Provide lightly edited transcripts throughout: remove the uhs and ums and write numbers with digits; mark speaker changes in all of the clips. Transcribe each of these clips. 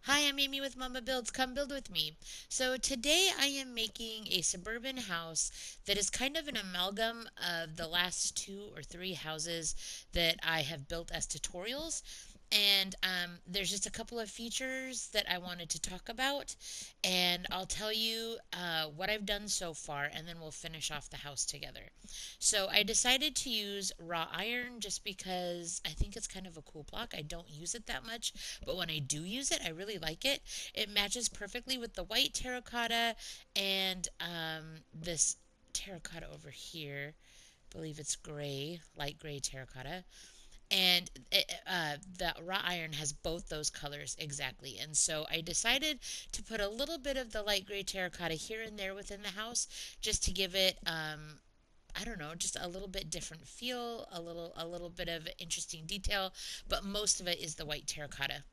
Speaker 1: Hi, I'm Amy with Momma-Builds. Come build with me. So today I am making a suburban house that is kind of an amalgam of the last two or three houses that I have built as tutorials. And there's just a couple of features that I wanted to talk about. And I'll tell you what I've done so far, and then we'll finish off the house together. So I decided to use raw iron just because I think it's kind of a cool block. I don't use it that much, but when I do use it, I really like it. It matches perfectly with the white terracotta and this terracotta over here. I believe it's gray, light gray terracotta. And the raw iron has both those colors exactly. And so I decided to put a little bit of the light gray terracotta here and there within the house just to give it I don't know, just a little bit different feel, a little bit of interesting detail, but most of it is the white terracotta.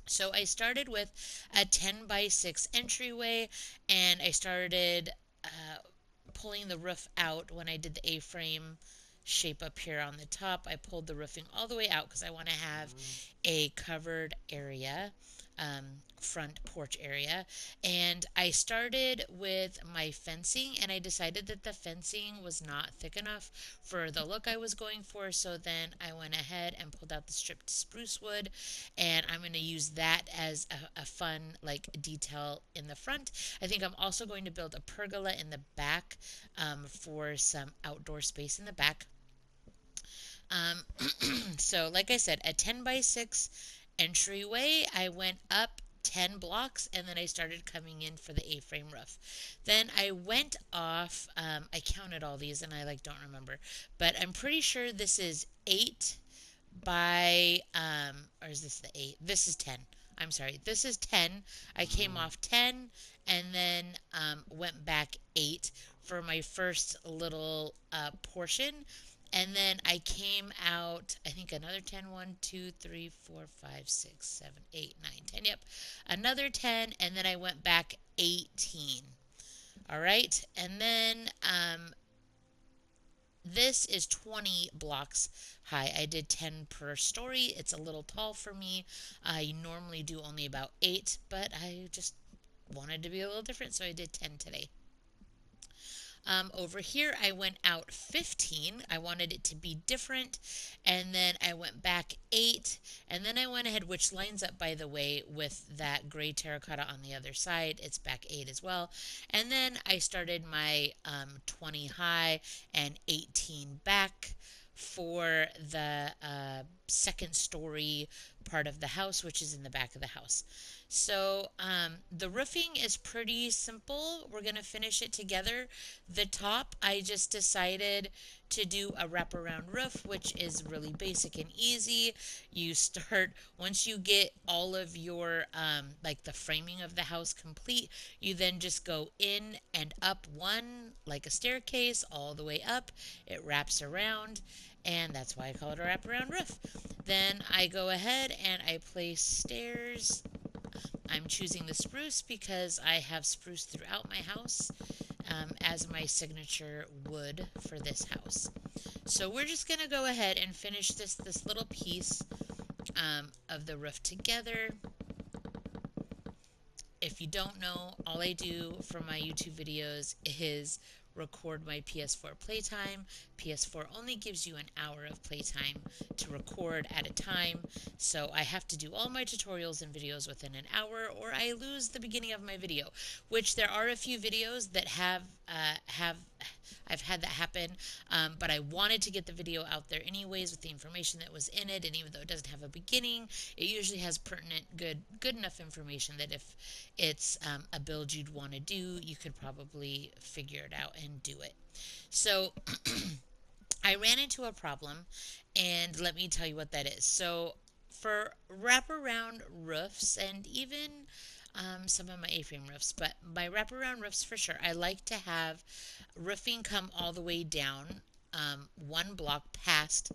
Speaker 1: So I started with a 10 by 6 entryway, and I started pulling the roof out when I did the A-frame shape up here on the top. I pulled the roofing all the way out because I want to have a covered area, front porch area. And I started with my fencing, and I decided that the fencing was not thick enough for the look I was going for. So then I went ahead and pulled out the stripped spruce wood, and I'm going to use that as a fun like detail in the front. I think I'm also going to build a pergola in the back for some outdoor space in the back. Um, so, like I said, a 10 by 6 entryway, I went up 10 blocks and then I started coming in for the A-frame roof. Then I went off, I counted all these and I like don't remember, but I'm pretty sure this is 8 by, or is this the 8? This is 10. I'm sorry, this is 10. I came off 10 and then went back 8 for my first little portion. And then I came out, I think another 10. 1, 2, 3, 4, 5, 6, 7, 8, 9, 10. Yep. Another 10. And then I went back 18. All right. And then this is 20 blocks high. I did 10 per story. It's a little tall for me. I normally do only about 8, but I just wanted to be a little different, so I did 10 today. Over here, I went out 15. I wanted it to be different. And then I went back 8. And then I went ahead, which lines up, by the way, with that gray terracotta on the other side. It's back 8 as well. And then I started my 20 high and 18 back for the second story part of the house, which is in the back of the house. So the roofing is pretty simple. We're going to finish it together. The top, I just decided to do a wraparound roof, which is really basic and easy. You start, once you get all of your, like the framing of the house complete, you then just go in and up one, like a staircase, all the way up. It wraps around, and that's why I call it a wraparound roof. Then I go ahead and I place stairs. I'm choosing the spruce because I have spruce throughout my house as my signature wood for this house. So we're just going to go ahead and finish this little piece of the roof together. If you don't know, all I do for my YouTube videos is record my PS4 playtime. PS4 only gives you an hour of playtime to record at a time, so I have to do all my tutorials and videos within an hour or I lose the beginning of my video, which there are a few videos that have I've had that happen, but I wanted to get the video out there anyways with the information that was in it, and even though it doesn't have a beginning, it usually has pertinent, good enough information that if it's a build you'd want to do, you could probably figure it out and do it. So I ran into a problem, and let me tell you what that is. So for wraparound roofs and even some of my A-frame roofs, but my wraparound roofs for sure, I like to have roofing come all the way down one block past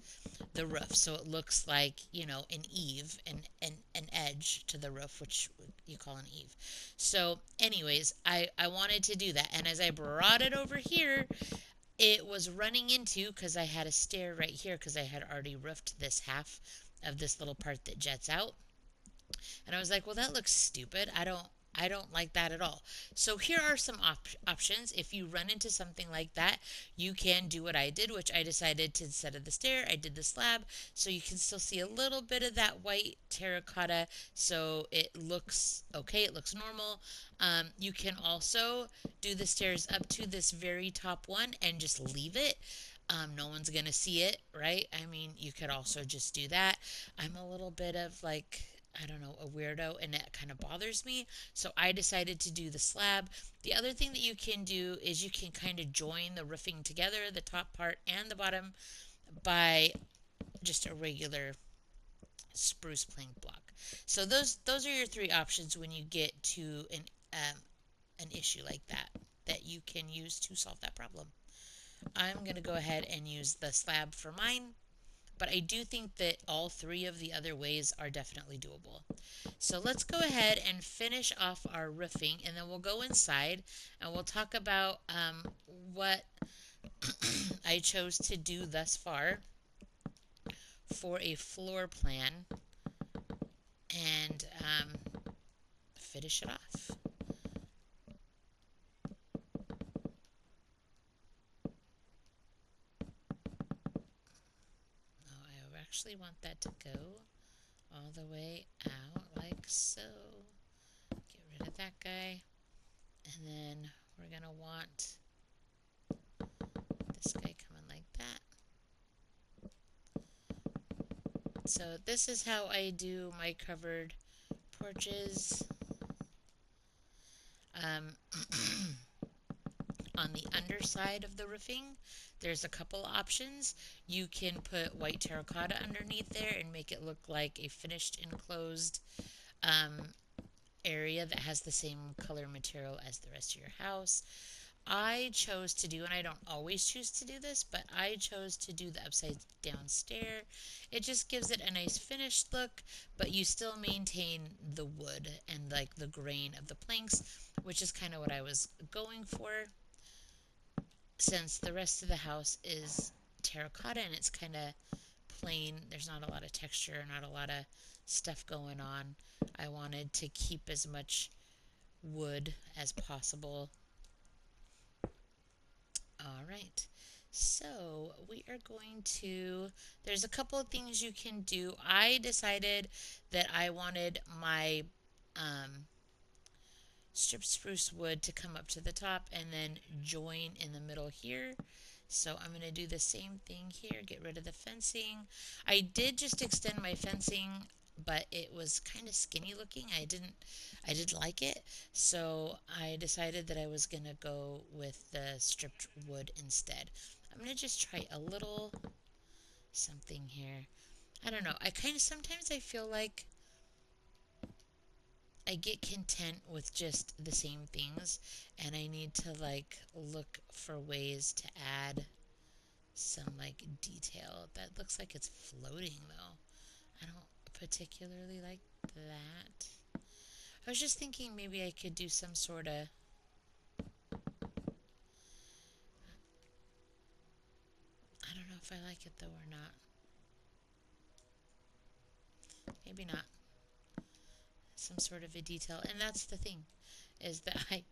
Speaker 1: the roof, so it looks like an eave, an edge to the roof, which you call an eave. So, anyways, I wanted to do that, and as I brought it over here, it was running into because I had a stair right here because I had already roofed this half of this little part that jets out. And I was like, well, that looks stupid. I don't like that at all. So here are some options. If you run into something like that, you can do what I did, which I decided to, instead of the stair, I did the slab. So you can still see a little bit of that white terracotta. So it looks okay. It looks normal. You can also do the stairs up to this very top one and just leave it. No one's going to see it, right? I mean, you could also just do that. I'm a little bit of like, I don't know, a weirdo, and that kind of bothers me. So I decided to do the slab. The other thing that you can do is you can kind of join the roofing together, the top part and the bottom, by just a regular spruce plank block. So those are your three options when you get to an issue like that you can use to solve that problem. I'm going to go ahead and use the slab for mine, but I do think that all three of the other ways are definitely doable. So let's go ahead and finish off our roofing, and then we'll go inside and we'll talk about what I chose to do thus far for a floor plan and finish it off. Oh, I actually want that to go all the way out like so. Get rid of that guy. And then we're going to want this guy coming like that. So this is how I do my covered porches. Um, on the underside of the roofing, there's a couple options. You can put white terracotta underneath there and make it look like a finished enclosed um, area that has the same color material as the rest of your house. I chose to do, and I don't always choose to do this, but I chose to do the upside down stair. It just gives it a nice finished look, but you still maintain the wood and like the grain of the planks, which is kind of what I was going for, since the rest of the house is terracotta and it's kind of plain. There's not a lot of texture, not a lot of stuff going on. I wanted to keep as much wood as possible. All right. So we are going to, there's a couple of things you can do. I decided that I wanted my um, strip spruce wood to come up to the top and then join in the middle here. So I'm going to do the same thing here, get rid of the fencing. I did just extend my fencing, but it was kind of skinny looking. I didn't like it. So I decided that I was going to go with the stripped wood instead. I'm going to just try a little something here. I don't know. I kind of sometimes I feel like I get content with just the same things, and I need to like look for ways to add some like detail. That looks like it's floating though. I don't particularly like that. I was just thinking maybe I could do some sort of, I don't know if I like it though or not. Maybe not. Some sort of a detail. And that's the thing, is that I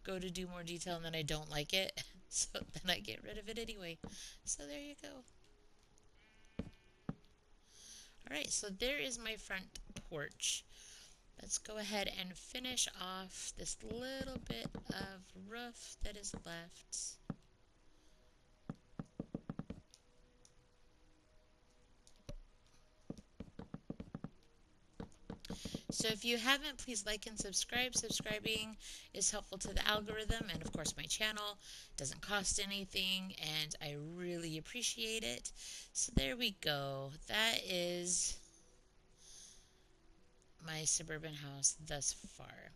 Speaker 1: go to do more detail and then I don't like it. So then I get rid of it anyway. So there you go. Alright, so there is my front porch. Let's go ahead and finish off this little bit of roof that is left. So if you haven't, please like and subscribe. Subscribing is helpful to the algorithm and of course my channel. Doesn't cost anything and I really appreciate it. So there we go. That is my suburban house thus far.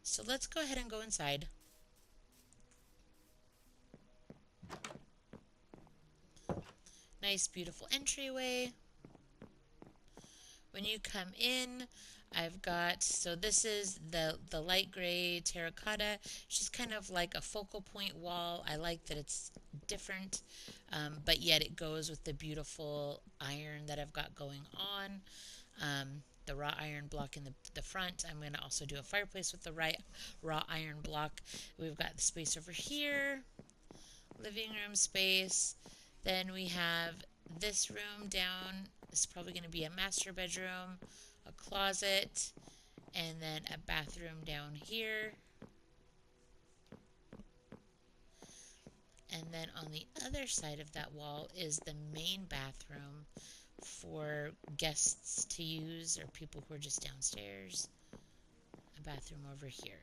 Speaker 1: So let's go ahead and go inside. Nice beautiful entryway. When you come in, I've got, so this is the light gray terracotta. It's just kind of like a focal point wall. I like that it's different, but yet it goes with the beautiful iron that I've got going on. the wrought iron block in the front. I'm going to also do a fireplace with the wrought iron block. We've got the space over here, living room space. Then we have this room down. This is probably going to be a master bedroom, a closet, and then a bathroom down here. And then on the other side of that wall is the main bathroom for guests to use or people who are just downstairs. A bathroom over here.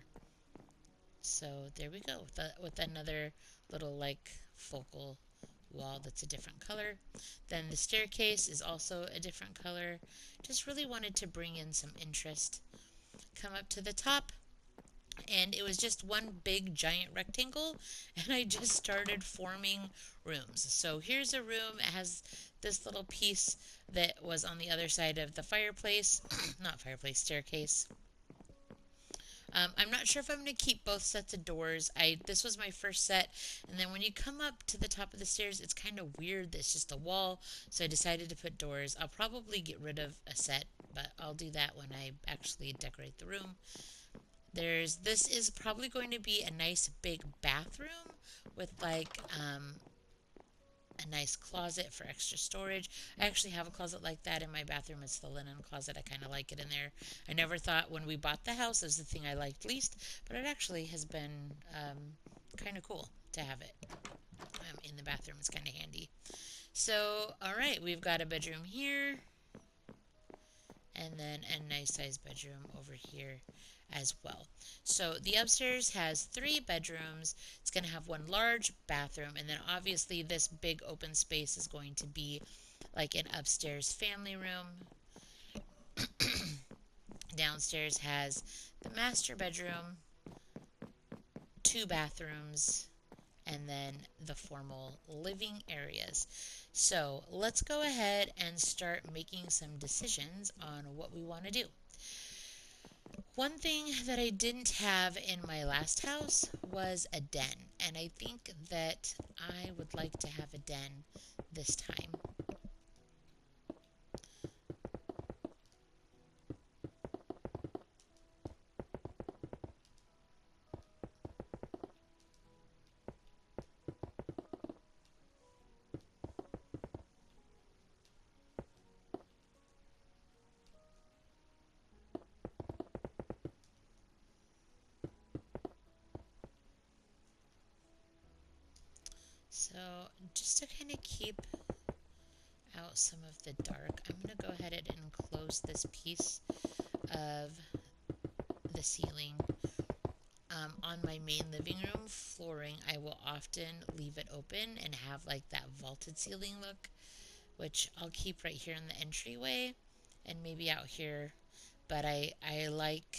Speaker 1: So there we go with another little like focal wall that's a different color. Then the staircase is also a different color. Just really wanted to bring in some interest. Come up to the top, and it was just one big giant rectangle, and I just started forming rooms. So here's a room. It has this little piece that was on the other side of the fireplace, not fireplace, staircase. I'm not sure if I'm going to keep both sets of doors. This was my first set, and then when you come up to the top of the stairs, it's kind of weird. It's just a wall, so I decided to put doors. I'll probably get rid of a set, but I'll do that when I actually decorate the room. This is probably going to be a nice big bathroom with like a nice closet for extra storage. I actually have a closet like that in my bathroom. It's the linen closet. I kind of like it in there. I never thought when we bought the house it was the thing I liked least, but it actually has been kind of cool to have it in the bathroom. It's kind of handy. So, alright, we've got a bedroom here, and then a nice sized bedroom over here as well. So the upstairs has 3 bedrooms. It's going to have one large bathroom, and then obviously this big open space is going to be like an upstairs family room. Downstairs has the master bedroom, 2 bathrooms, and then the formal living areas. So let's go ahead and start making some decisions on what we want to do. One thing that I didn't have in my last house was a den, and I think that I would like to have a den this time. So just to kind of keep out some of the dark, I'm going to go ahead and close this piece of the ceiling. On my main living room flooring, I will often leave it open and have like that vaulted ceiling look, which I'll keep right here in the entryway and maybe out here. But I like,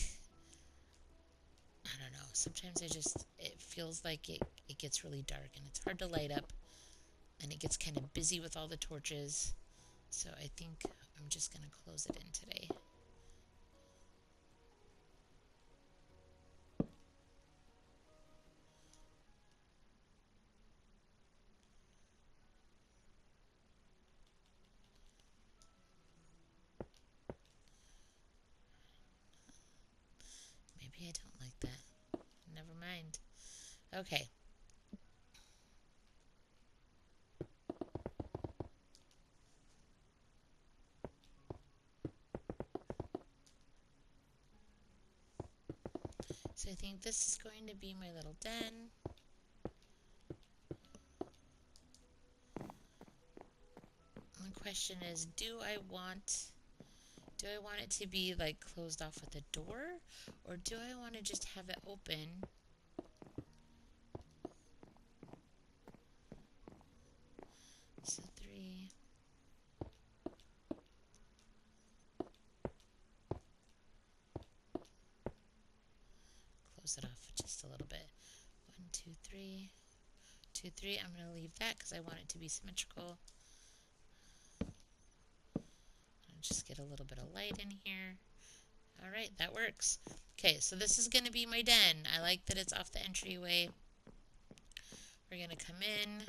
Speaker 1: I don't know, sometimes it feels like it gets really dark and it's hard to light up, and it gets kind of busy with all the torches. So I think I'm just going to close it in today. Maybe I don't like that. Never mind. Okay. So I think this is going to be my little den. The question is, do I want it to be like closed off with a door, or do I want to just have it open? So 3. Close it off just a little bit. 1, 2, 3. 2, 3. I'm going to leave that because I want it to be symmetrical. I'll just get a little bit of light in here. Alright, that works. Okay, so this is going to be my den. I like that it's off the entryway. We're going to come in.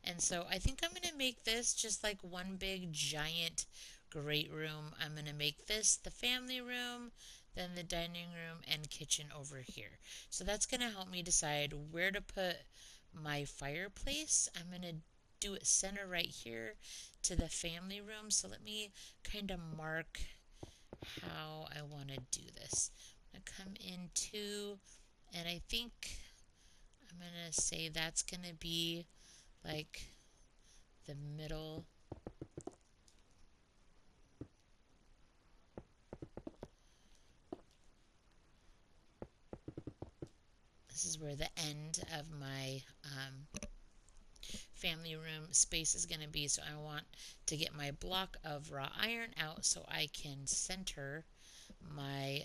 Speaker 1: And so I think I'm going to make this just like one big giant great room. I'm going to make this the family room, then the dining room and kitchen over here. So that's going to help me decide where to put my fireplace. I'm going to do it center right here to the family room. So let me kind of mark how I want to do this. I'm going to come into, and I think I'm going to say that's going to be like the middle. This is where the end of my family room space is going to be. So I want to get my block of raw iron out so I can center my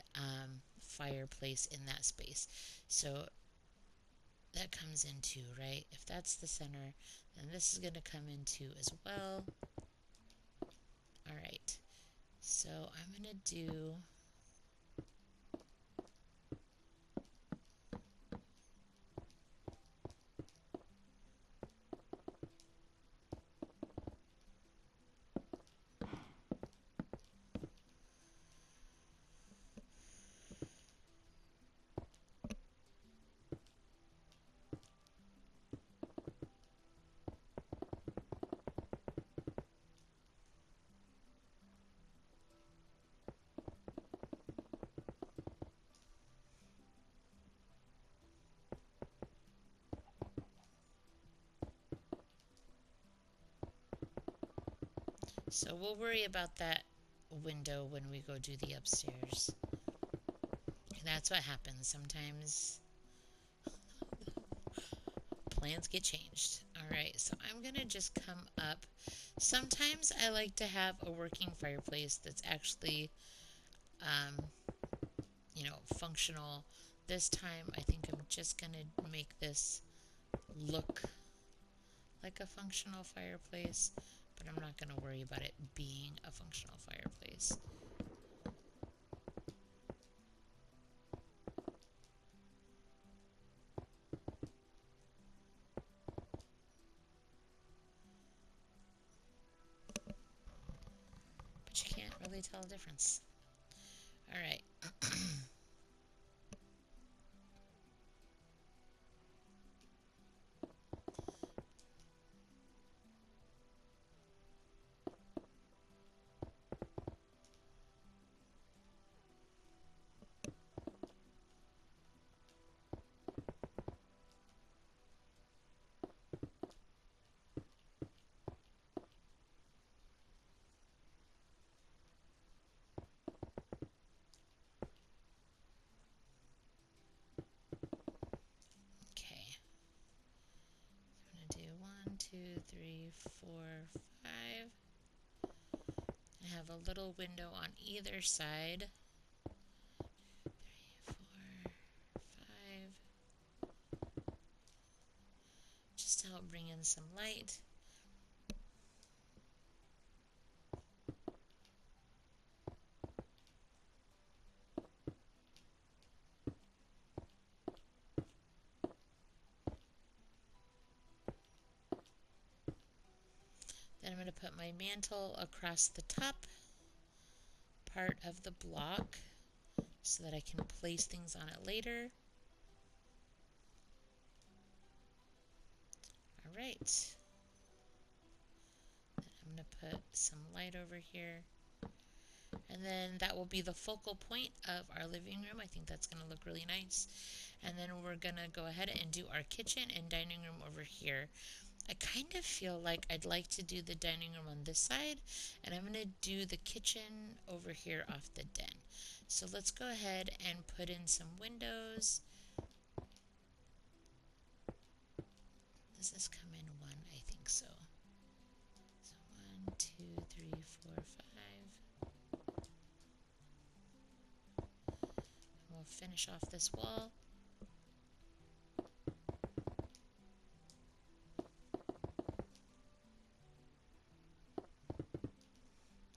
Speaker 1: fireplace in that space. So that comes into, right? If that's the center, then this is going to come into as well. All right. So I'm going to do so we'll worry about that window when we go do the upstairs. That's what happens. Sometimes plans get changed. Alright, so I'm going to just come up. Sometimes I like to have a working fireplace that's actually, um, functional. This time I think I'm just going to make this look like a functional fireplace, but I'm not going to worry about it being a functional fireplace. But you can't really tell the difference. Alright. Okay. I'm going to do 1, 2, 3, 4, 5. I have a little window on either side. 3, 4, 5. Just to help bring in some light. Then I'm going to put my mantle across the top part of the block so that I can place things on it later. Alright. I'm going to put some light over here. And then that will be the focal point of our living room. I think that's going to look really nice. And then we're going to go ahead and do our kitchen and dining room over here. I kind of feel like I'd like to do the dining room on this side, and I'm going to do the kitchen over here off the den. So let's go ahead and put in some windows. Does this come in one? I think so. So 1, 2, 3, 4, 5. And we'll finish off this wall.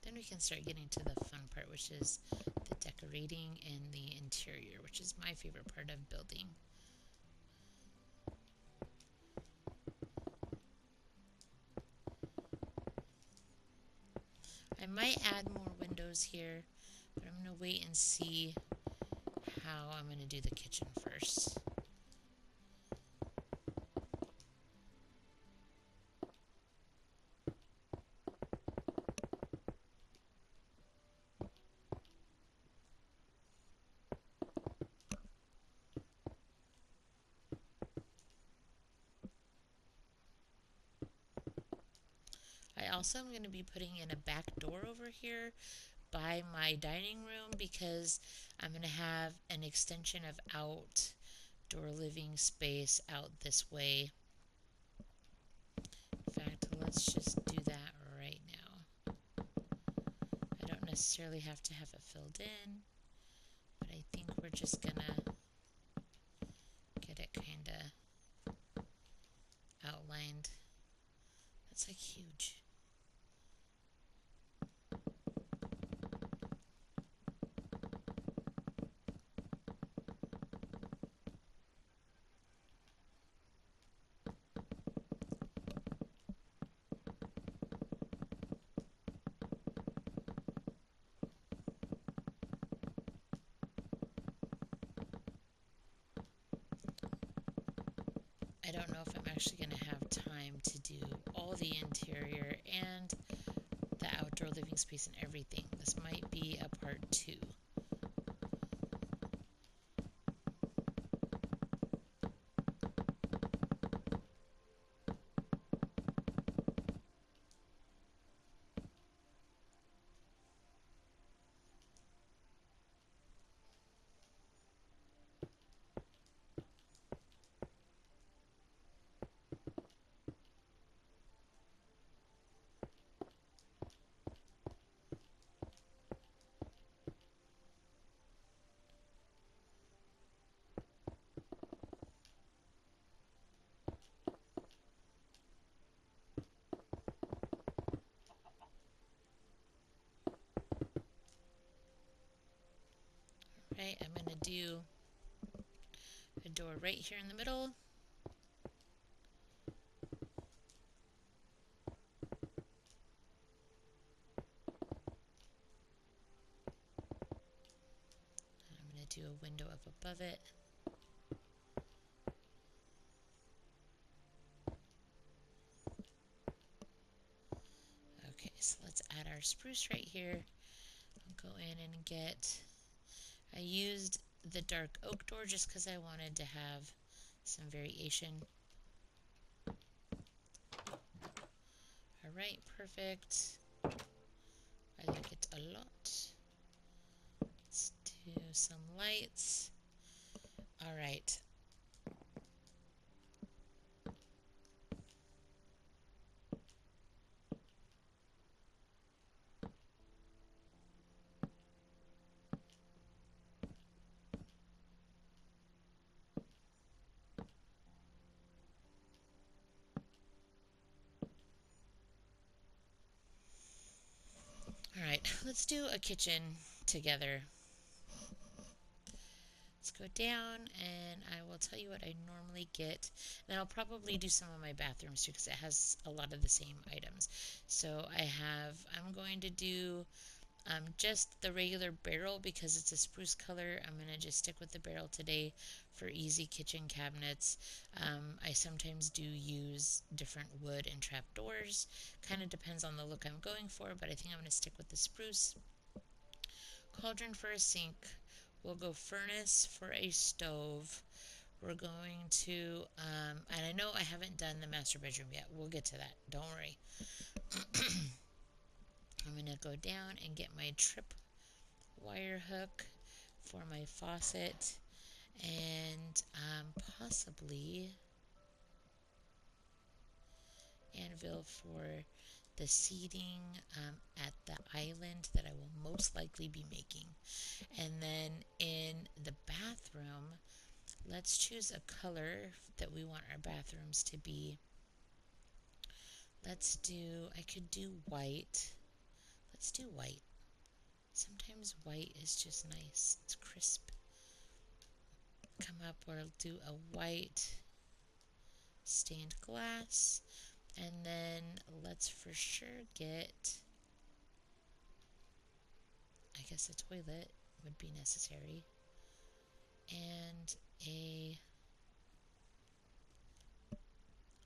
Speaker 1: Then we can start getting to the fun part, which is the decorating and the interior, which is my favorite part of building. I might add windows here, but I'm going to wait and see how I'm going to do the kitchen first. I also am going to be putting in a back door over here by my dining room because I'm going to have an extension of outdoor living space out this way. In fact, let's just do that right now. I don't necessarily have to have it filled in, but I think we're just going to get it kind of outlined. That's like huge. I don't know if I'm actually going to have time to do all the interior and the outdoor living space and everything. This might be a part 2. Right, I'm going to do a door right here in the middle. I'm going to do a window up above it. Okay, so let's add our spruce right here. I'll go in and I used the dark oak door just because I wanted to have some variation. Alright, perfect. I like it a lot. Let's do some lights. Alright. Alright, let's do a kitchen together. Let's go down and I will tell you what I normally get. And I'll probably do some of my bathrooms too because it has a lot of the same items. So I'm going to do just the regular barrel because it's a spruce color. I'm going to just stick with the barrel today for easy kitchen cabinets. I sometimes do use different wood and trap doors. Kind of depends on the look I'm going for, but I think I'm going to stick with the spruce. Cauldron for a sink. We'll go furnace for a stove. We're going to, and I know I haven't done the master bedroom yet. We'll get to that. Don't worry. I'm going to go down and get my trip wire hook for my faucet and possibly anvil for the seating at the island that I will most likely be making. And then in the bathroom, let's choose a color that we want our bathrooms to be. I could do white. Let's do white. Sometimes white is just nice. It's crisp. Come up, we'll do a white stained glass. And then let's for sure get guess a toilet would be necessary. And a,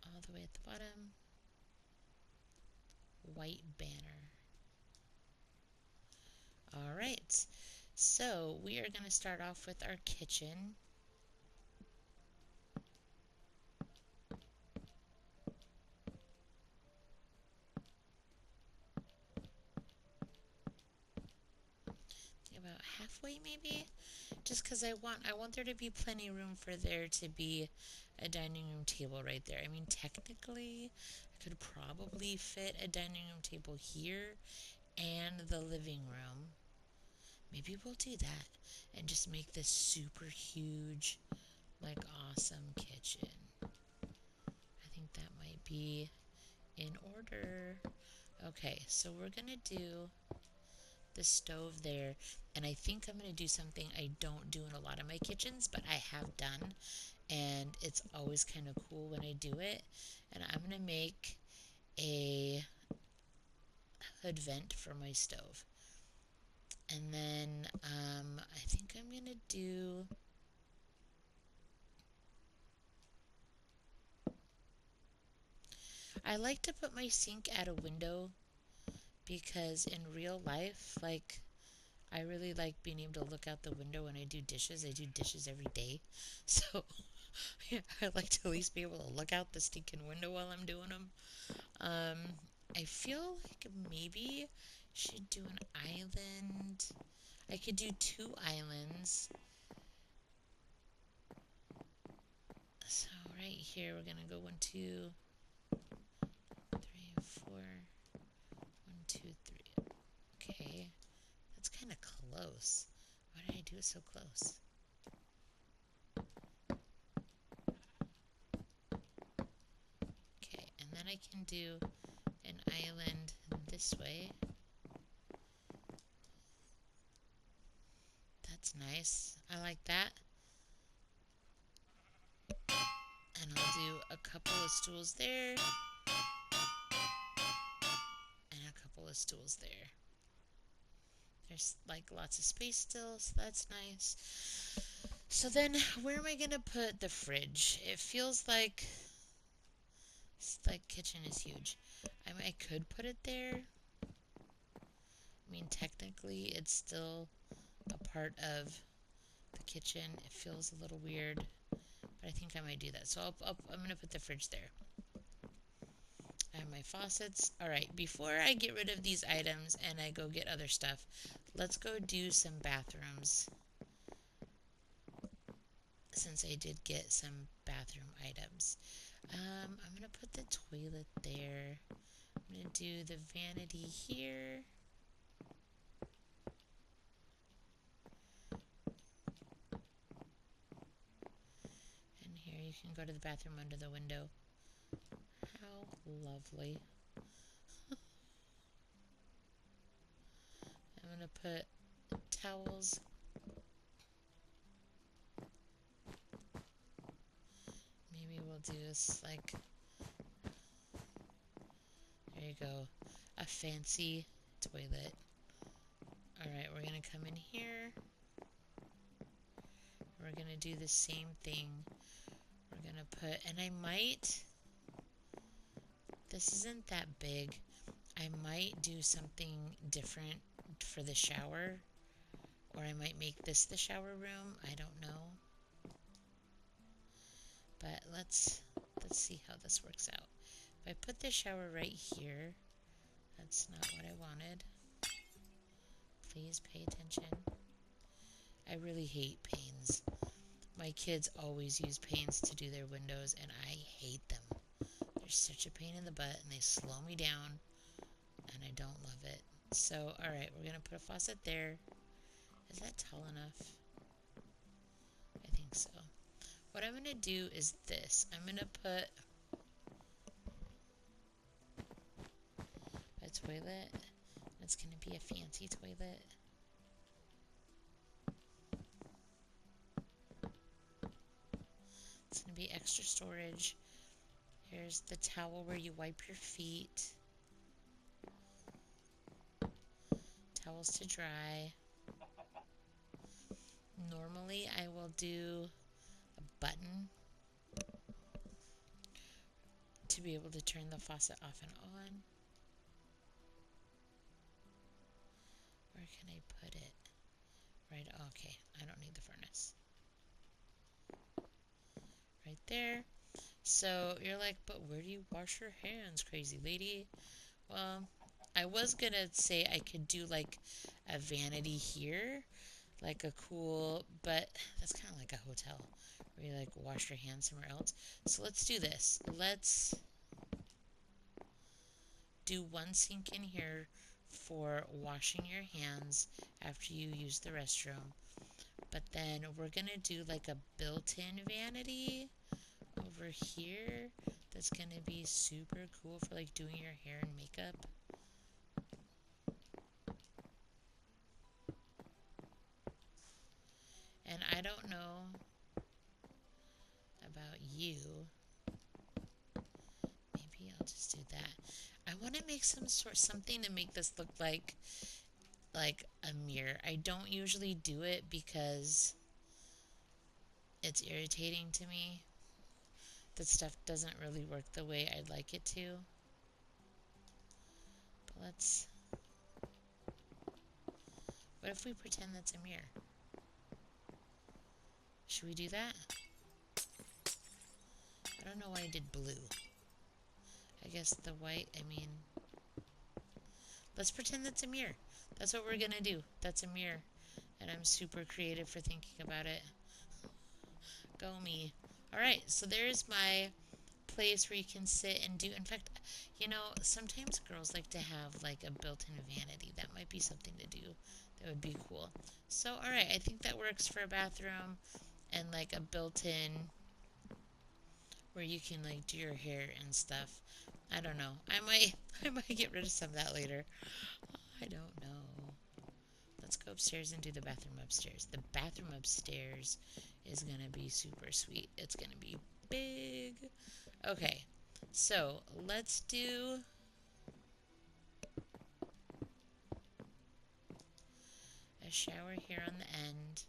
Speaker 1: all the way at the bottom, white banner. Alright, so we are going to start off with our kitchen. About halfway maybe, just because I want there to be plenty of room for there to be a dining room table right there. I mean, technically I could probably fit a dining room table here and the living room. Maybe we'll do that and just make this super huge, like, awesome kitchen. I think that might be in order. Okay, so we're gonna do the stove there, and I think I'm going to do something I don't do in a lot of my kitchens, but I have done, and it's always kind of cool when I do it. And I'm going to make a hood vent for my stove. And then I think I'm going to do, I like to put my sink at a window because in real life, like, I really like being able to look out the window when I do dishes. I do dishes every day. So yeah, I like to at least be able to look out the stinking window while I'm doing them. I feel like maybe I should do an island. I could do 2 islands. So right here we're gonna go 1, 2, 3, 4. 1, 2, 3. Okay, that's kind of close. Why did I do it so close? Okay, and then I can do an island this way. That's nice. I like that. And I'll do a couple of stools there. And a couple of stools there. There's like lots of space still, so that's nice. So then, where am I gonna put the fridge? It feels like kitchen is huge. I mean, I could put it there. I mean, technically, it's still a part of the kitchen. It feels a little weird, but I think I might do that. So I'm gonna put the fridge there. I have my faucets. Alright, before I get rid of these items and I go get other stuff, let's go do some bathrooms. Since I did get some bathroom items. I'm going to put the toilet there. I'm going to do the vanity here. And here you can go to the bathroom under the window. How lovely. I'm going to put towels. Maybe we'll do this like, there you go, a fancy toilet. Alright, we're going to come in here. We're going to do the same thing. We're going to put, and I might, this isn't that big. I might do something different for the shower, or I might make this the shower room. I don't know. But let's see how this works out. If I put the shower right here, that's not what I wanted. Please pay attention. I really hate panes. My kids always use panes to do their windows, and I hate them. They're such a pain in the butt, and they slow me down, and I don't love it. So, alright, we're going to put a faucet there. Is that tall enough? I think so. What I'm going to do is this. I'm going to put a toilet. It's going to be a fancy toilet. It's going to be extra storage. Here's the towel where you wipe your feet. Towels to dry. Normally I will do a button to be able to turn the faucet off and on. Where can I put it? Right, okay, I don't need the furnace. Right there. So you're like, but where do you wash your hands, crazy lady? Well, I was gonna say I could do like a vanity here, like a cool, but that's kind of like a hotel where you like wash your hands somewhere else. So let's do this. Let's do one sink in here for washing your hands after you use the restroom. But then we're gonna do like a built-in vanity over here that's gonna be super cool for like doing your hair and makeup. And I don't know about you. Maybe I'll just do that. I want to make something to make this look like a mirror. I don't usually do it because it's irritating to me. That stuff doesn't really work the way I'd like it to. But let's... What if we pretend that's a mirror? Should we do that? I don't know why I did blue. I guess the white, let's pretend that's a mirror. That's what we're gonna do. That's a mirror. And I'm super creative for thinking about it. Go me. Alright, so there's my place where you can sit and do. In fact, sometimes girls like to have like a built-in vanity. That might be something to do. That would be cool. So, alright, I think that works for a bathroom and like a built-in where you can like do your hair and stuff. I don't know. I might get rid of some of that later. I don't know. Let's go upstairs and do the bathroom upstairs. The bathroom upstairs is gonna be super sweet. It's gonna be big. Okay, so let's do a shower here on the end.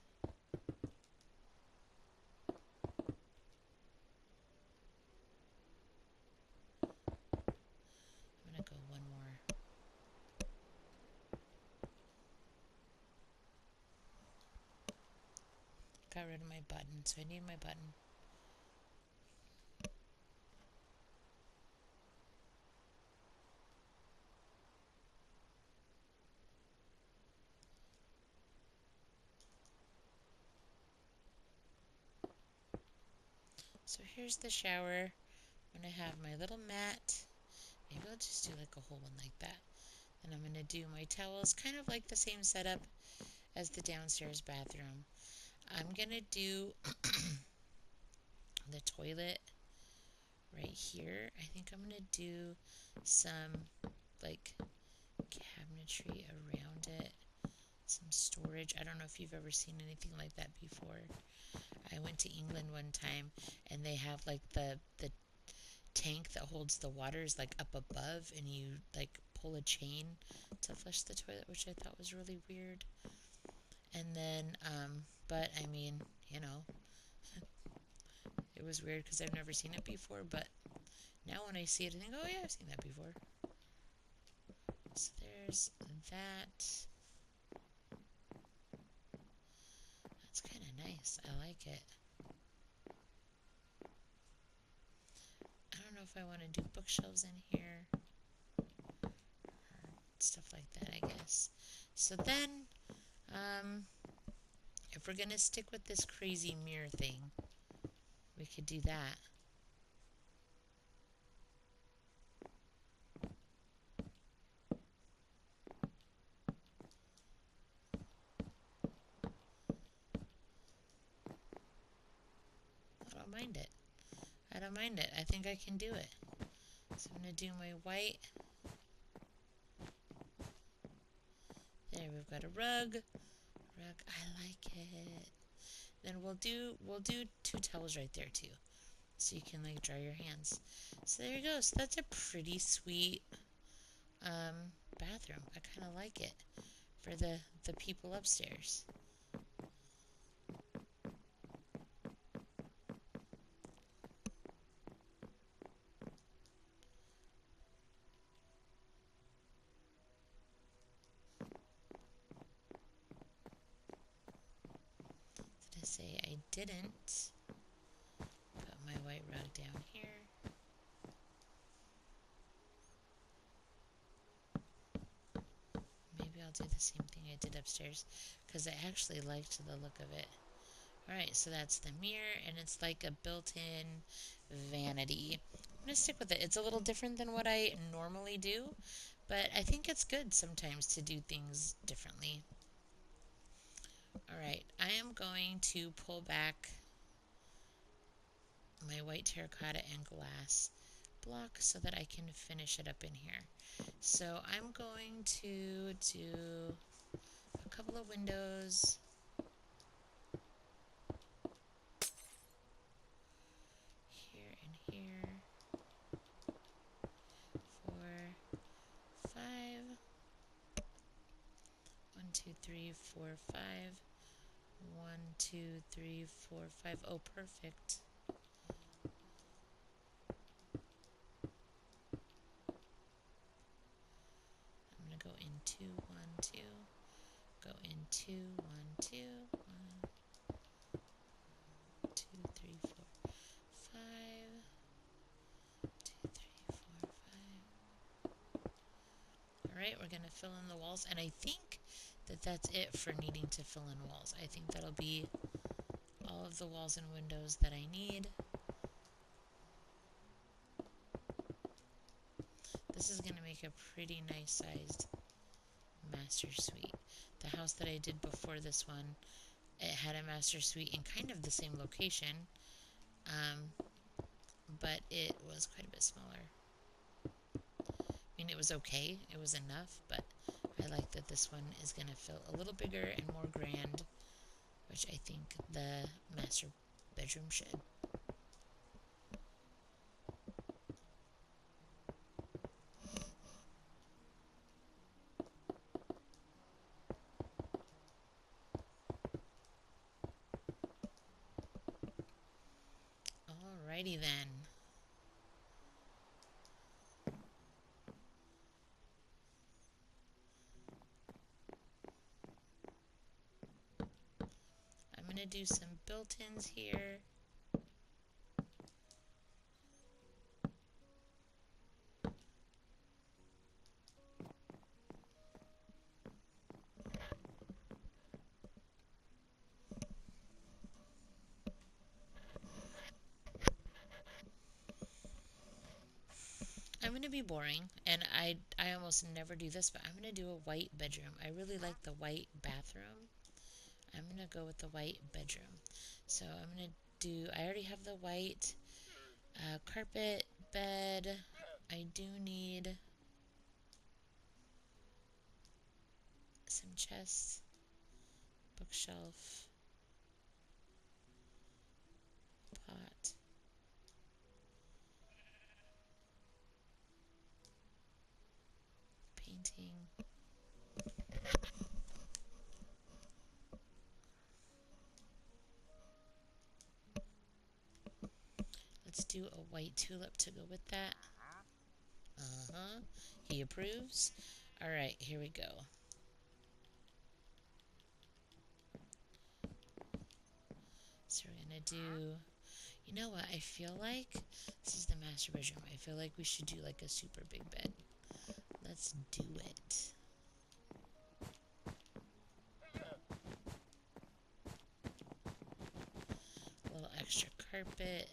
Speaker 1: I'm gonna go one more. Got rid of my button, so I need my button. So here's the shower. I'm gonna have my little mat. Maybe I'll just do like a whole one like that. And I'm gonna do my towels, kind of like the same setup as the downstairs bathroom. I'm gonna do the toilet right here. I think I'm gonna do some like cabinetry around it, some storage. I don't know if you've ever seen anything like that before. I went to England one time and they have like the tank that holds the water is like up above and you like pull a chain to flush the toilet, which I thought was really weird. And then but it was weird because I've never seen it before, but now when I see it I think, oh yeah, I've seen that before. So there's that. That's kind of nice. I like it. I don't know if I want to do bookshelves in here or stuff like that, I guess. So then, if we're gonna stick with this crazy mirror thing, we could do that. I don't mind it. I don't mind it. I think I can do it. So I'm gonna do my white. There, we've got a rug. I like it. Then we'll do 2 towels right there too, so you can like dry your hands. So there you go. So that's a pretty sweet bathroom. I kind of like it for the people upstairs. gonna say I didn't put my white rug down here. Maybe I'll do the same thing I did upstairs because I actually liked the look of it. Alright, so that's the mirror, and it's like a built-in vanity. I'm gonna stick with it. It's a little different than what I normally do, but I think it's good sometimes to do things differently. Alright, I am going to pull back my white terracotta and glass block so that I can finish it up in here. So I'm going to do a couple of windows. Here and here. 4, 5. 1, 2, 3, 4, 5. 1, 2, 3, 4, 5. Oh, perfect. I'm going to go in 2, 1, 2. Go in 2, 1, 2. 1, 2, 3, 4, 5. 2, 3, 4, 5. Alright, we're going to fill in the walls, and I think that that's it for needing to fill in walls. I think that'll be all of the walls and windows that I need. This is going to make a pretty nice sized master suite. The house that I did before this one, it had a master suite in kind of the same location, but it was quite a bit smaller. I mean, it was okay, it was enough, but I like that this one is going to feel a little bigger and more grand, which I think the master bedroom should. Alrighty then. I'm going to do some built-ins here. I'm going to be boring, and I almost never do this, but I'm going to do a white bedroom. I really like the white bathroom. I'm going to go with the white bedroom. So I'm going to do, I already have the white carpet, bed. I do need some chests, bookshelf, pot. Painting. Let's do a white tulip to go with that. Uh-huh. He approves. Alright, here we go. So we're gonna do... You know what? I feel like this is the master bedroom. I feel like we should do like a super big bed. Let's do it. A little extra carpet.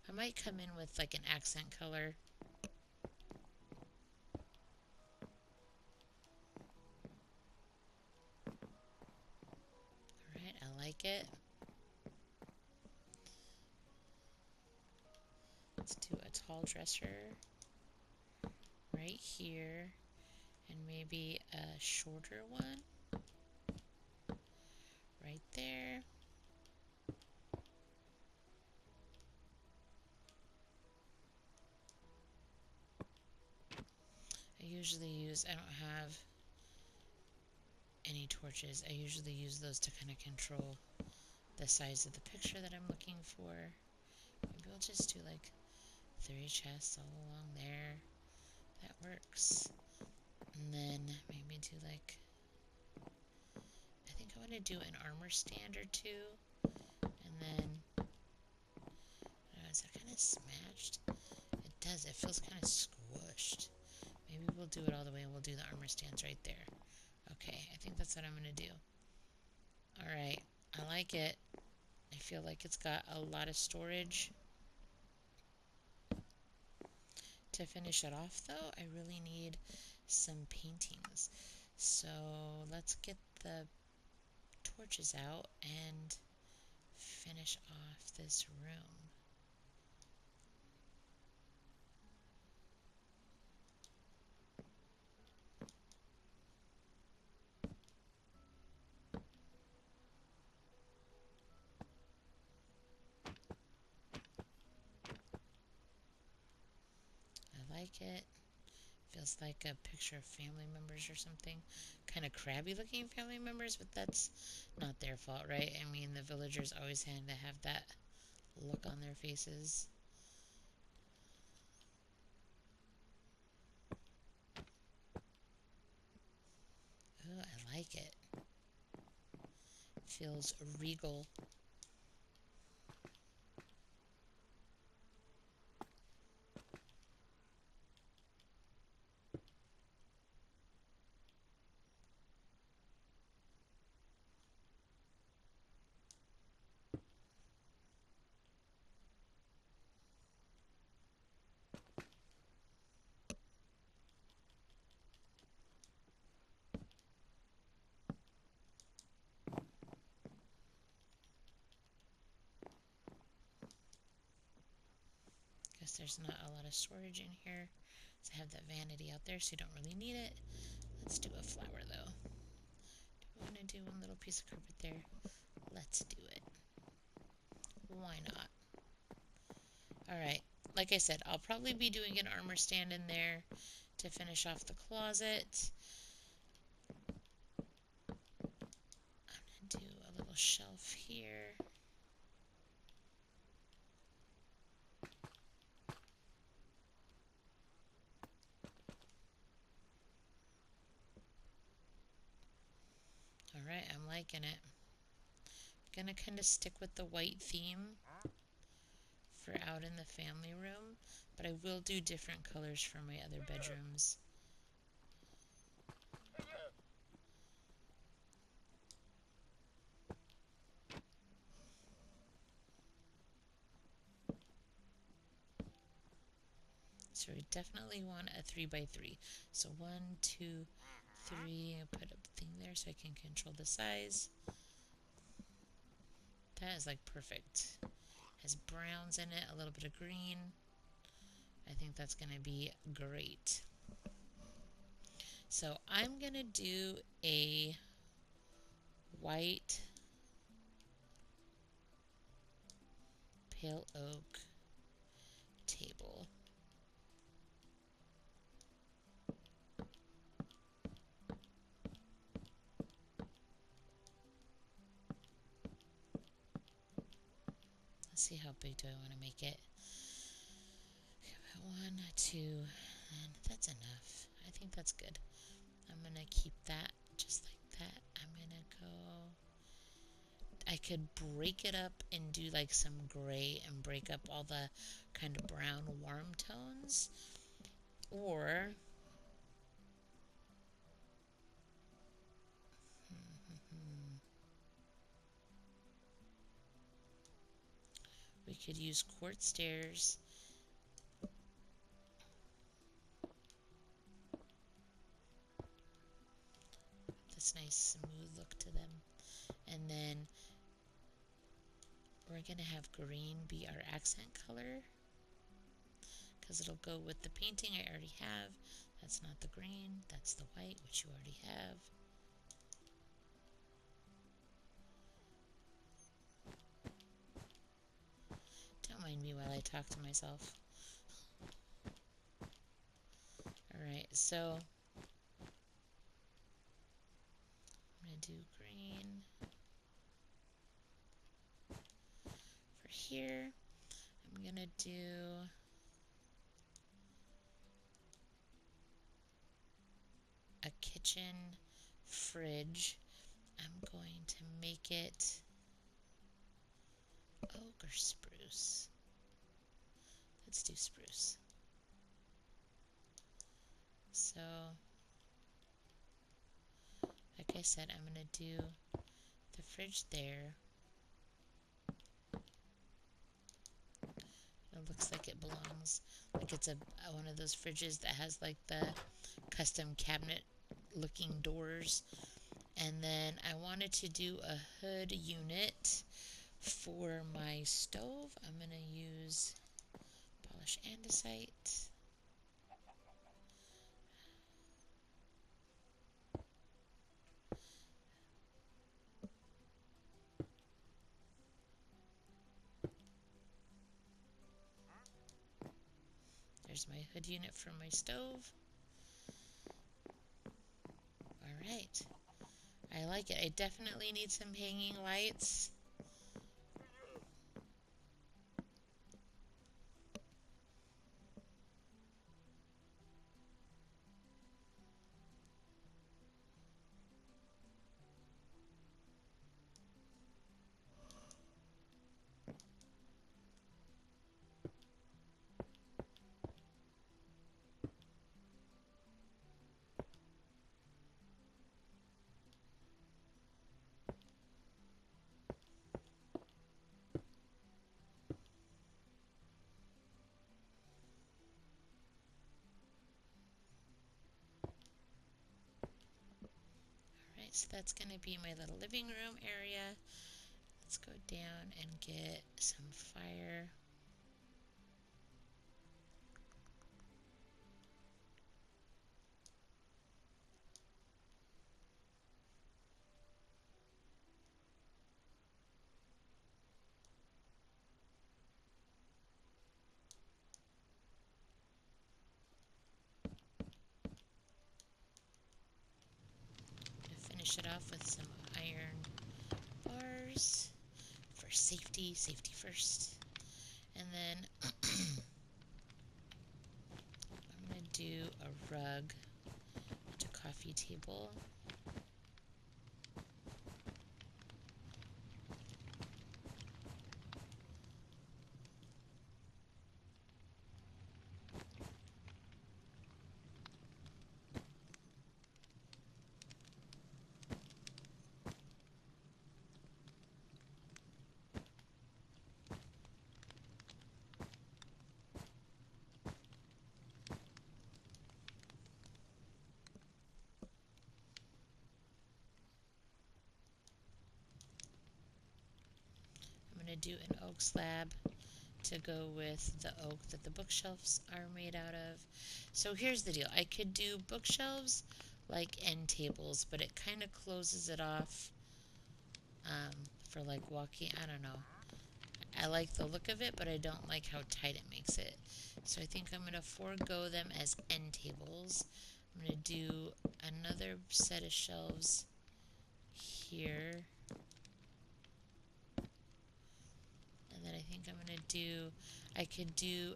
Speaker 1: I might come in with like an accent color. Alright, I like it. Let's do a tall dresser right here, and maybe a shorter one right there. I don't have any torches. I usually use those to kind of control the size of the picture that I'm looking for. Maybe we'll just do like 3 chests all along there. That works. And then maybe do like, I think I going to do an armor stand or two. And then, is that kind of smashed? It does. It feels kind of squished. Maybe we'll do it all the way and we'll do the armor stands right there. Okay, I think that's what I'm going to do. Alright, I like it. I feel like it's got a lot of storage. To finish it off, though, I really need some paintings. So let's get the torches out and finish off this room. I like it. Feels like a picture of family members or something. Kind of crabby looking family members, but that's not their fault, right? I mean, the villagers always had to have that look on their faces. Ooh, I like it. Feels regal. Guess there's not a lot of storage in here. So I have that vanity out there, so you don't really need it. Let's do a flower, though. Do we want to do one little piece of carpet there? Let's do it. Why not? Alright, like I said, I'll probably be doing an armor stand in there to finish off the closet. I'm going to do a little shelf here. Alright, I'm liking it. I'm going to kind of stick with the white theme for out in the family room, but I will do different colors for my other bedrooms. So we definitely want a 3x3. So 1, 2, 3. I'll put a thing there so I can control the size. That is like perfect. Has browns in it, a little bit of green. I think that's going to be great. So I'm going to do a white pale oak table. Let's see how big do I want to make it. 1, 2, and that's enough. I think that's good. I'm going to keep that just like that. I'm going to go... I could break it up and do like some gray and break up all the kind of brown warm tones. Or... we could use quartz stairs. This nice smooth look to them. And then we're going to have green be our accent color, because it'll go with the painting I already have. That's not the green, that's the white, which you already have. Don't mind me while I talk to myself. Alright, so I'm going to do green for here. I'm going to do a kitchen fridge. I'm going to make it oak or spruce? Let's do spruce. So, like I said, I'm going to do the fridge there. It looks like it belongs, like it's a one of those fridges that has like the custom cabinet looking doors. And then I wanted to do a hood unit for my stove. I'm going to use polish andesite. There's my hood unit for my stove. Alright. I like it. I definitely need some hanging lights. Alright, so that's going to be my little living room area. Let's go down and get some fire. Finish it off with some iron bars for safety first. And then I'm going to do a rug to coffee table. I'm going to do an oak slab to go with the oak that the bookshelves are made out of. So here's the deal. I could do bookshelves like end tables, but it kind of closes it off for like walking. I don't know. I like the look of it, but I don't like how tight it makes it. So I think I'm going to forego them as end tables. I'm going to do another set of shelves here. And then I think I'm going to do, I could do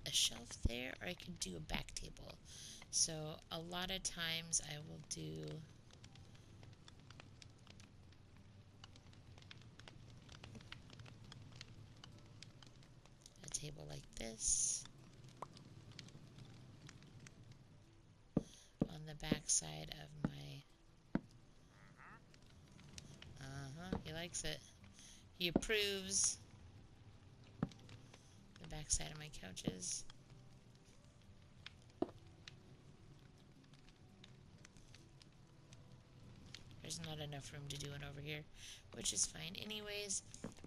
Speaker 1: a shelf there, or I could do a back table. So a lot of times I will do a table like this on the back side of my, he likes it. He approves the back side of my couches. There's not enough room to do it over here, which is fine anyways.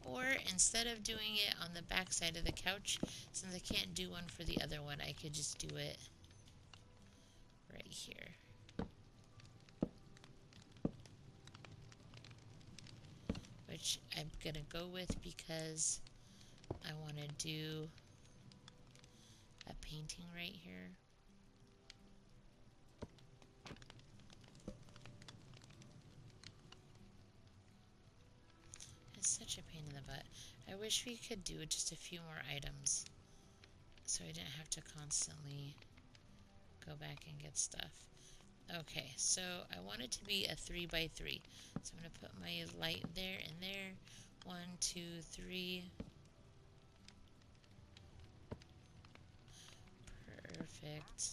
Speaker 1: Or instead of doing it on the back side of the couch, since I can't do one for the other one, I could just do it right here. Which I'm going to go with because I want to do a painting right here. It's such a pain in the butt. I wish we could do just a few more items so I didn't have to constantly go back and get stuff. Okay, so I want it to be a 3 by 3. So I'm going to put my light there and there. 1, 2, 3. Perfect.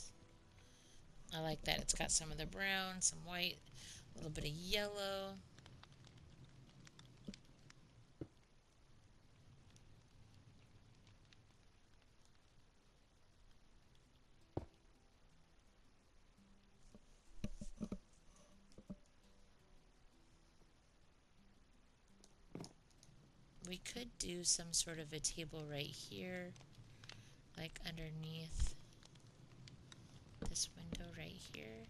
Speaker 1: I like that. It's got some of the brown, some white, a little bit of yellow. We could do some sort of a table right here, like underneath this window right here.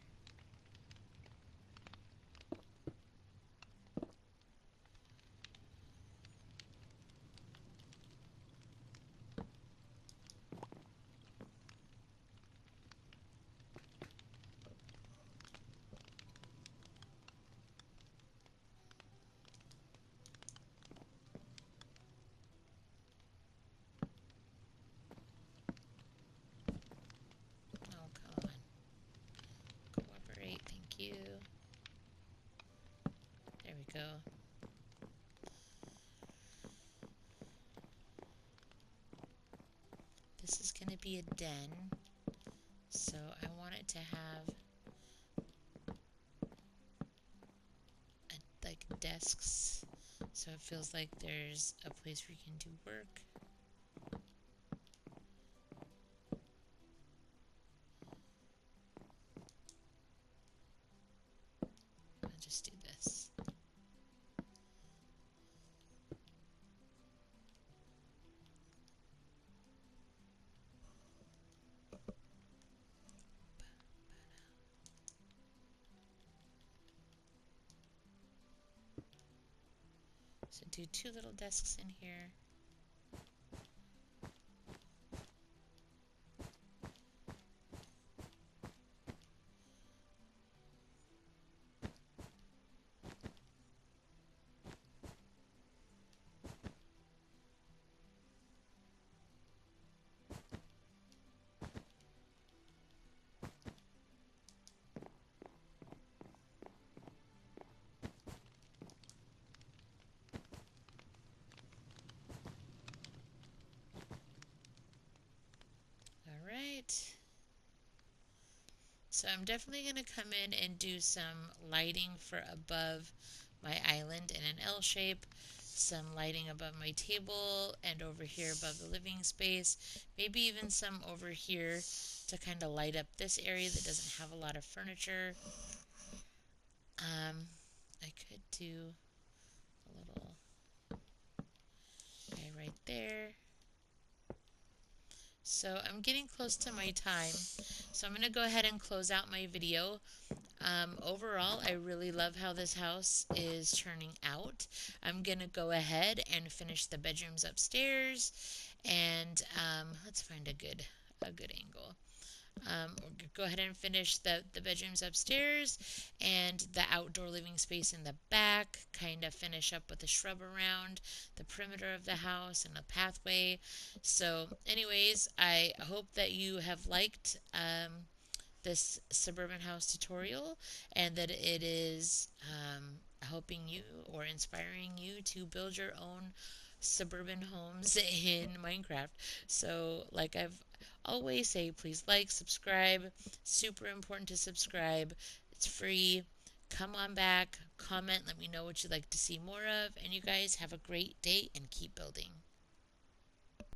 Speaker 1: Oh, come on. Cooperate, thank you. There we go. This is going to be a den, so I want it to have like desks, so it feels like there's a place where you can do work. I'll just do this. So do 2 little desks in here. All right. So I'm definitely going to come in and do some lighting for above my island in an L shape, some lighting above my table and over here above the living space, maybe even some over here to kind of light up this area that doesn't have a lot of furniture. I could do a little guy right there. So I'm getting close to my time, so I'm going to go ahead and close out my video. Overall, I really love how this house is turning out. I'm going to go ahead and finish the bedrooms upstairs, and let's find a good angle. We'll go ahead and finish the bedrooms upstairs and the outdoor living space in the back. Kind of finish up with the shrub around the perimeter of the house and a pathway. So, anyways, I hope that you have liked this suburban house tutorial and that it is helping you or inspiring you to build your own suburban homes in Minecraft. So, like I've always say, please like, subscribe. Super important to subscribe. It's free. Come on back, comment, let me know what you'd like to see more of, and you guys have a great day and keep building.